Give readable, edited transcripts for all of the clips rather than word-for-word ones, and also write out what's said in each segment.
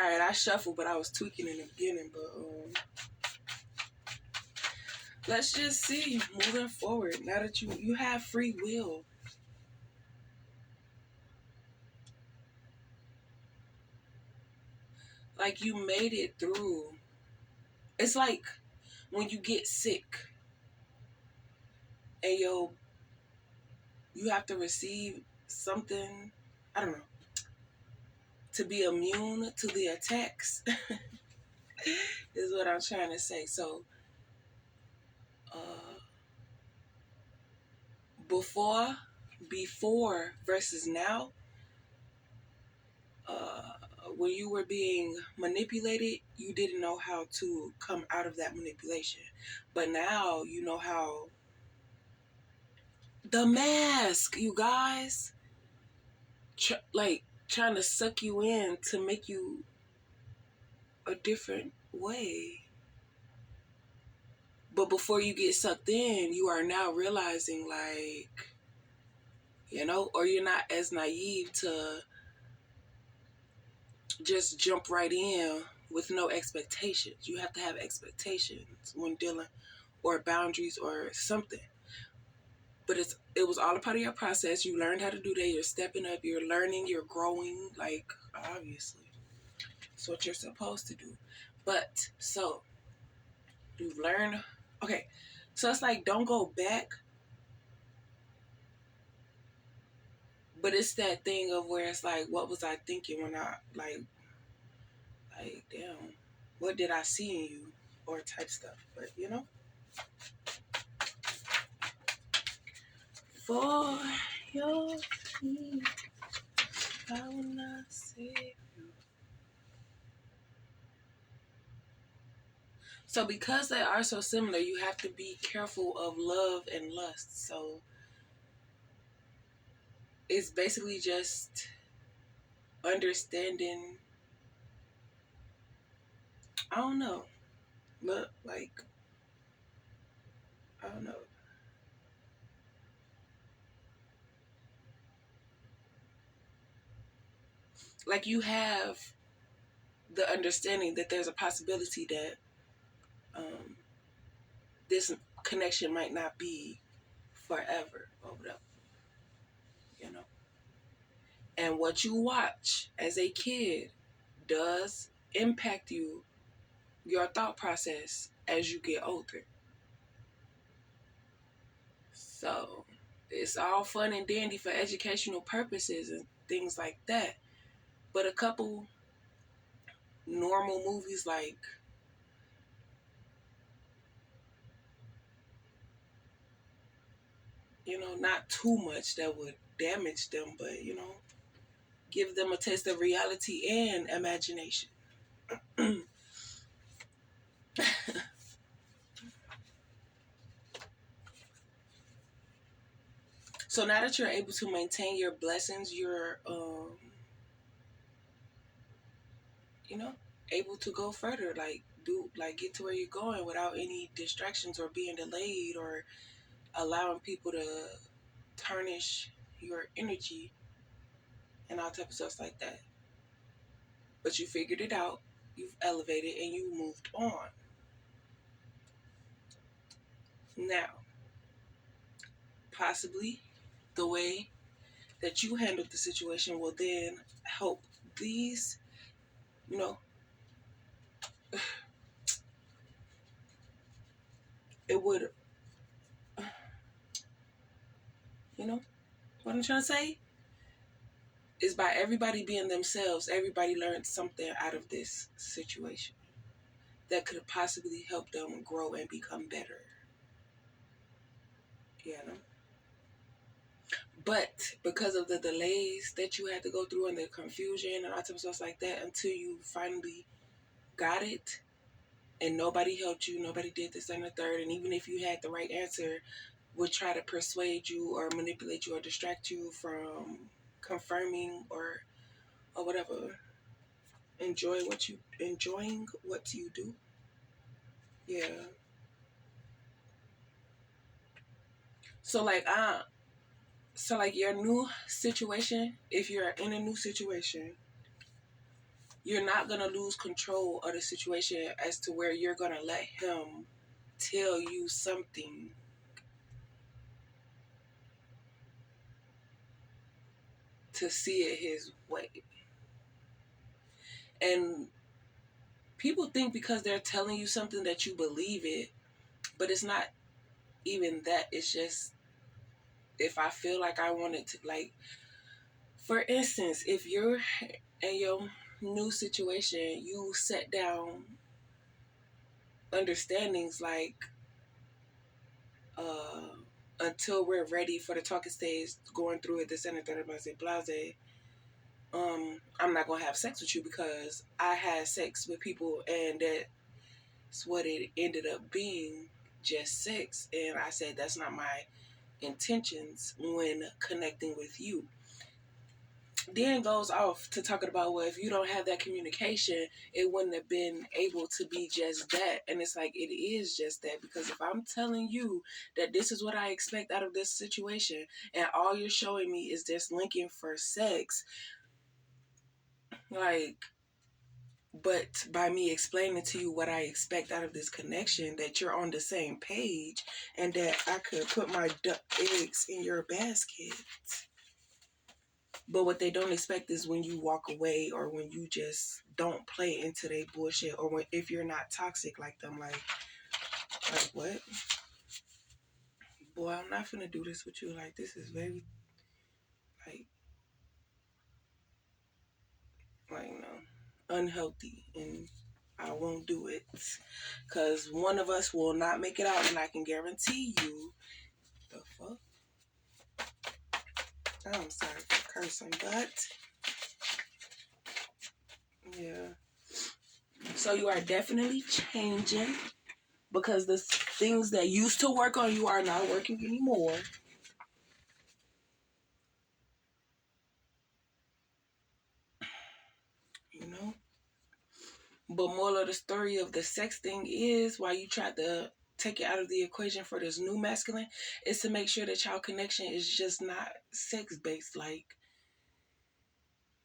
Alright, I shuffled, but I was tweaking in the beginning. But let's just see, moving forward, now that you have free will. Like, you made it through. It's like when you get sick and you have to receive something, I don't know, to be immune to the attacks is what I'm trying to say. So before versus now, when you were being manipulated, you didn't know how to come out of that manipulation. But now you know how. The mask, you guys. Trying to suck you in to make you a different way. But before you get sucked in, you are now realizing, like, or you're not as naive to just jump right in with no expectations. You have to have expectations when dealing, or boundaries or something. But it was all a part of your process. You learned how to do that. You're stepping up. You're learning. You're growing. Like, obviously, it's what you're supposed to do. But so you've learned. Okay, so it's like, don't go back. But it's that thing of where it's like, what was I thinking when I like damn, what did I see in you, or type stuff. But for your feet, I will not save you. So because they are so similar, you have to be careful of love and lust. So it's basically just understanding. I don't know. Look, like, I don't know. Like, you have the understanding that there's a possibility that this connection might not be forever or whatever, And what you watch as a kid does impact your thought process as you get older. So it's all fun and dandy for educational purposes and things like that. But a couple normal movies, like, not too much that would damage them, but, give them a taste of reality and imagination. So now that you're able to maintain your blessings, you're, able to go further, get to where you're going without any distractions or being delayed or allowing people to tarnish your energy and all type of stuff like that. But you figured it out, you've elevated, and you moved on. Now, possibly the way that you handled the situation will then help these, it would, what I'm trying to say is, by everybody being themselves, everybody learned something out of this situation that could possibly help them grow and become better. But because of the delays that you had to go through and the confusion and all types of stuff like that, until you finally got it, and nobody helped you, nobody did this and the third, and even if you had the right answer, would try to persuade you or manipulate you or distract you from confirming or whatever, enjoying what you do. Yeah. So like your new situation, if you're in a new situation, you're not going to lose control of the situation as to where you're going to let him tell you something to see it his way. And people think because they're telling you something that you believe it, but it's not even that. It's just, if I feel like I want it to, like, for instance, if you're in your new situation, you set down understandings like, uh, until we're ready for the talking stage, going through it, this and the third, blase, I'm not gonna have sex with you because I had sex with people and that's what it ended up being, just sex. And I said that's not my intentions when connecting with you. Then goes off to talking about, well, if you don't have that communication, it wouldn't have been able to be just that. And it's like, it is just that, because if I'm telling you that this is what I expect out of this situation, and all you're showing me is just linking for sex, like, but by me explaining to you what I expect out of this connection, that you're on the same page and that I could put my eggs in your basket. But what they don't expect is when you walk away, or when you just don't play into their bullshit, or when, if you're not toxic like them, like what? Boy, I'm not finna do this with you. Like, this is very, no, unhealthy, and I won't do it. Because one of us will not make it out, and I can guarantee you, the fuck? I'm sorry for cursing, but yeah. So you are definitely changing, because the things that used to work on you are not working anymore. You know? But moral of the story of the sex thing is, why you tried to take it out of the equation for this new masculine, is to make sure that y'all connection is just not sex based. Like,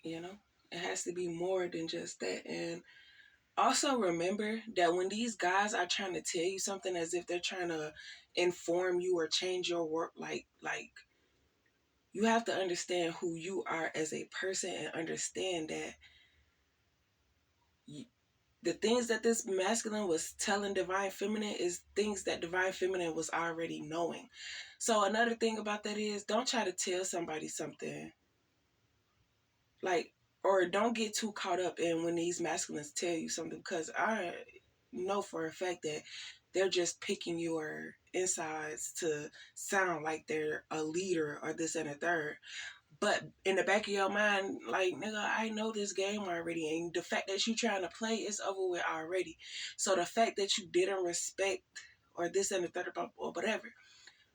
you know, it has to be more than just that. And also remember that when these guys are trying to tell you something as if they're trying to inform you or change your work, like you have to understand who you are as a person, and understand that the things that this masculine was telling divine feminine is things that divine feminine was already knowing. So another thing about that is, don't try to tell somebody something, like, or don't get too caught up in when these masculines tell you something, because I know for a fact that they're just picking your insides to sound like they're a leader or this and a third. But in the back of your mind, like, nigga, I know this game already. And the fact that you trying to play is over with already. So the fact that you didn't respect or this and the third or whatever.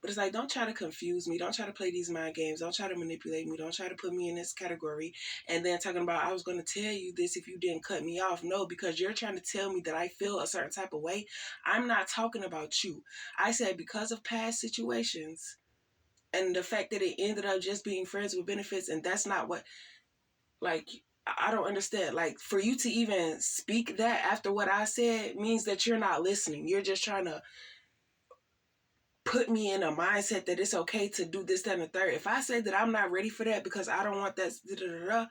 But it's like, don't try to confuse me. Don't try to play these mind games. Don't try to manipulate me. Don't try to put me in this category. And then talking about, I was going to tell you this if you didn't cut me off. No, because you're trying to tell me that I feel a certain type of way. I'm not talking about you. I said, because of past situations, and the fact that it ended up just being friends with benefits, and that's not what, like, I don't understand. Like, for you to even speak that after what I said means that you're not listening. You're just trying to put me in a mindset that it's okay to do this, that, and the third. If I say that I'm not ready for that because I don't want that,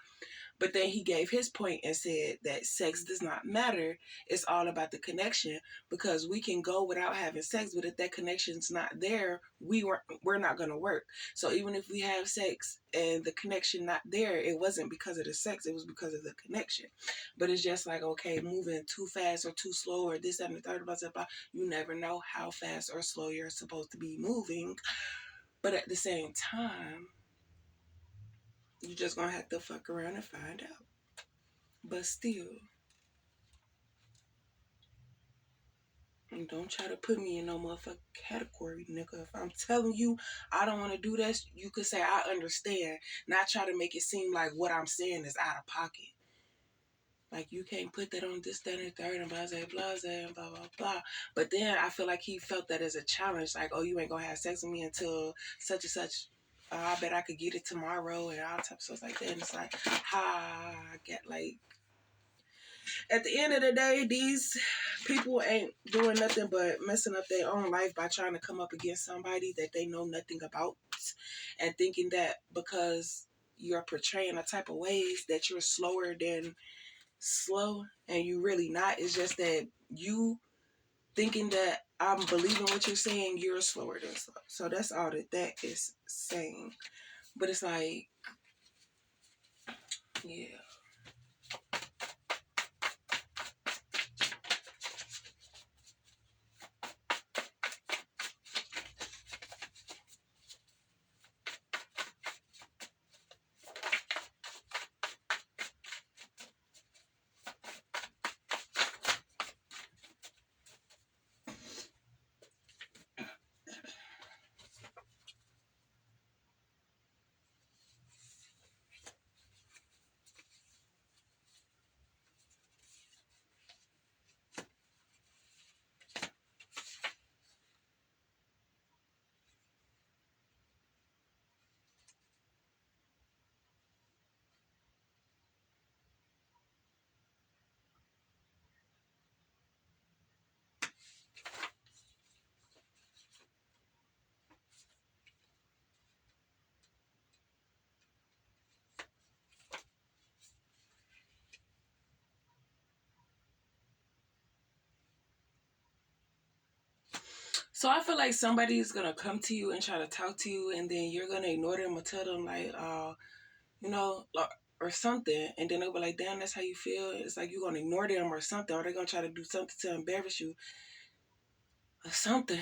but then he gave his point and said that sex does not matter. It's all about the connection, because we can go without having sex, but if that connection's not there, we're not gonna work. So even if we have sex and the connection not there, it wasn't because of the sex, it was because of the connection. But it's just like, okay, moving too fast or too slow or this, that, and the third, blah, blah, blah. You never know how fast or slow you're supposed to be moving. But at the same time, you're just gonna have to fuck around and find out. But still, don't try to put me in no motherfucking category, nigga. If I'm telling you I don't want to do this, you could say I understand. Not try to make it seem like what I'm saying is out of pocket. Like, you can't put that on this, that, and third, and blase, and blah, blah, blah. But then I feel like he felt that as a challenge. Like, oh, you ain't gonna have sex with me until such and such. I bet I could get it tomorrow and all types of stuff like that. And it's like, I get, like, At the end of the day, these people ain't doing nothing but messing up their own life by trying to come up against somebody that they know nothing about, and thinking that because you're portraying a type of ways that you're slower than slow, and you really not. It's just that you thinking that I'm believing what you're saying, you're slower than slow. So that's all that is saying. But it's like, yeah. So I feel like somebody's gonna come to you and try to talk to you, and then you're gonna ignore them or tell them like, you know, or something, and then they'll be like, "Damn, that's how you feel." It's like you're gonna ignore them or something, or they're gonna try to do something to embarrass you, or something.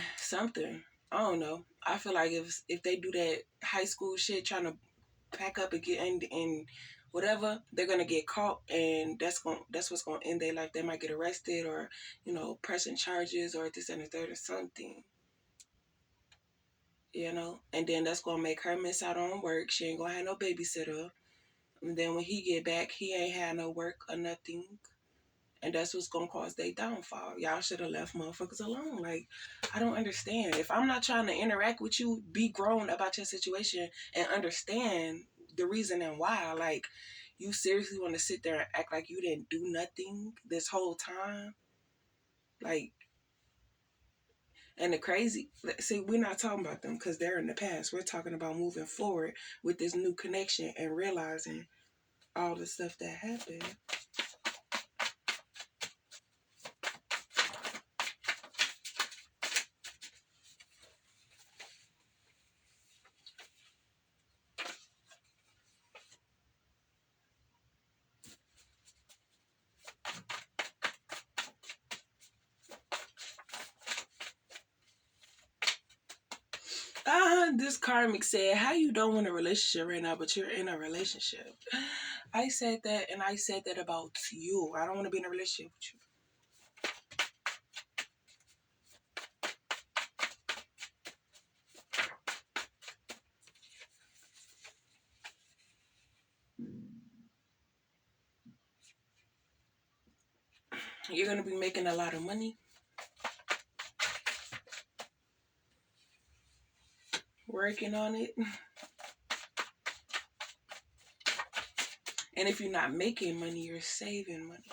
I don't know. I feel like if they do that high school shit, trying to pack up and get in whatever, they're gonna get caught, and that's what's gonna end their life. They might get arrested, or pressing charges, or this and the third, or something. And then that's gonna make her miss out on work. She ain't gonna have no babysitter. And then when he get back, he ain't had no work or nothing. And that's what's gonna cause their downfall. Y'all should have left motherfuckers alone. Like, I don't understand. If I'm not trying to interact with you, be grown about your situation and understand the reason and why. Like, you seriously want to sit there and act like you didn't do nothing this whole time? Like, and the crazy, see, we're not talking about them because they're in the past. We're talking about moving forward with this new connection and realizing all the stuff that happened. This karmic said, how you don't want a relationship right now, but you're in a relationship. I said that, and I said that about you. I don't want to be in a relationship with you. You're going to be making a lot of money, working on it. And if you're not making money, you're saving money.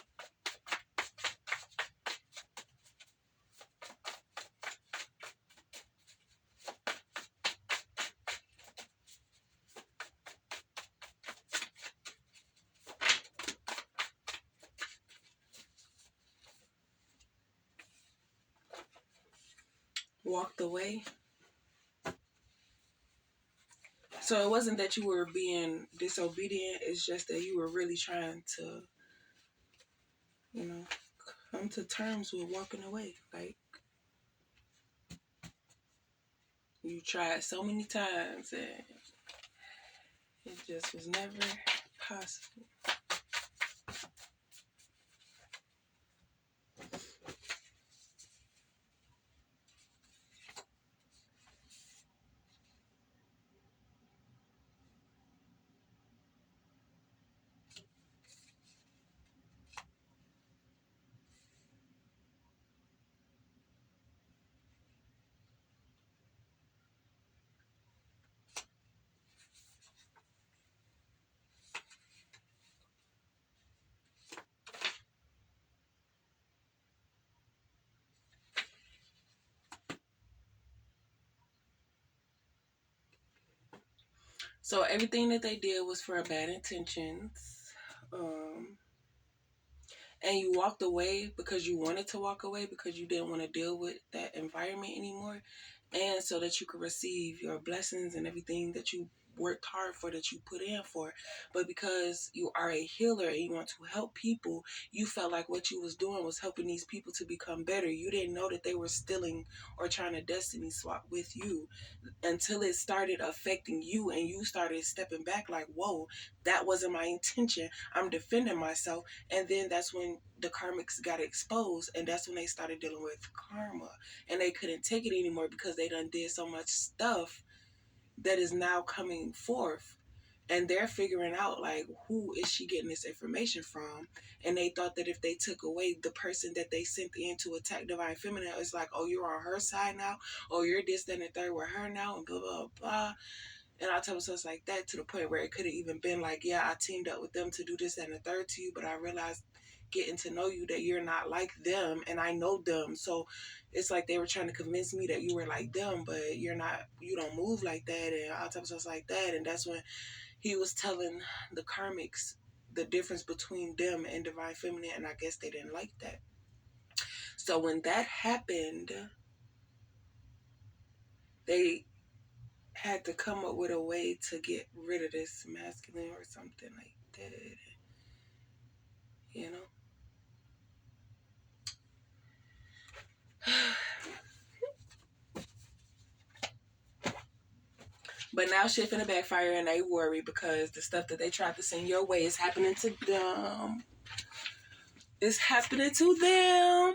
Walked away. So it wasn't that you were being disobedient. It's just that you were really trying to, come to terms with walking away. Like, you tried so many times and it just was never possible. So everything that they did was for bad intentions. Um, and you walked away because you wanted to walk away because you didn't want to deal with that environment anymore, and so that you could receive your blessings and everything that you worked hard for, that you put in for. But because you are a healer and you want to help people, you felt like what you was doing was helping these people to become better. You didn't know that they were stealing or trying to destiny swap with you until it started affecting you and you started stepping back like, whoa, that wasn't my intention. I'm defending myself. And then that's when the karmics got exposed, and that's when they started dealing with karma, and they couldn't take it anymore because they done did so much stuff that is now coming forth. And they're figuring out, like, who is she getting this information from? And they thought that if they took away the person that they sent in to attack Divine Feminine, it's like, oh, you're on her side now, oh, you're this, that, and the third with her now, and blah, blah, blah. And I tell myself like that, to the point where it could have even been like, yeah, I teamed up with them to do this, that, and the third to you, but I realized getting to know you that you're not like them, and I know them. So it's like they were trying to convince me that you were like them, but you're not, you don't move like that. And I tell myself like that. And that's when he was telling the karmics the difference between them and Divine Feminine, and I guess they didn't like that. So when that happened, they had to come up with a way to get rid of this masculine or something like that, you know. But now shit finna backfire, and they worry because the stuff that they tried to send your way is happening to them. It's happening to them.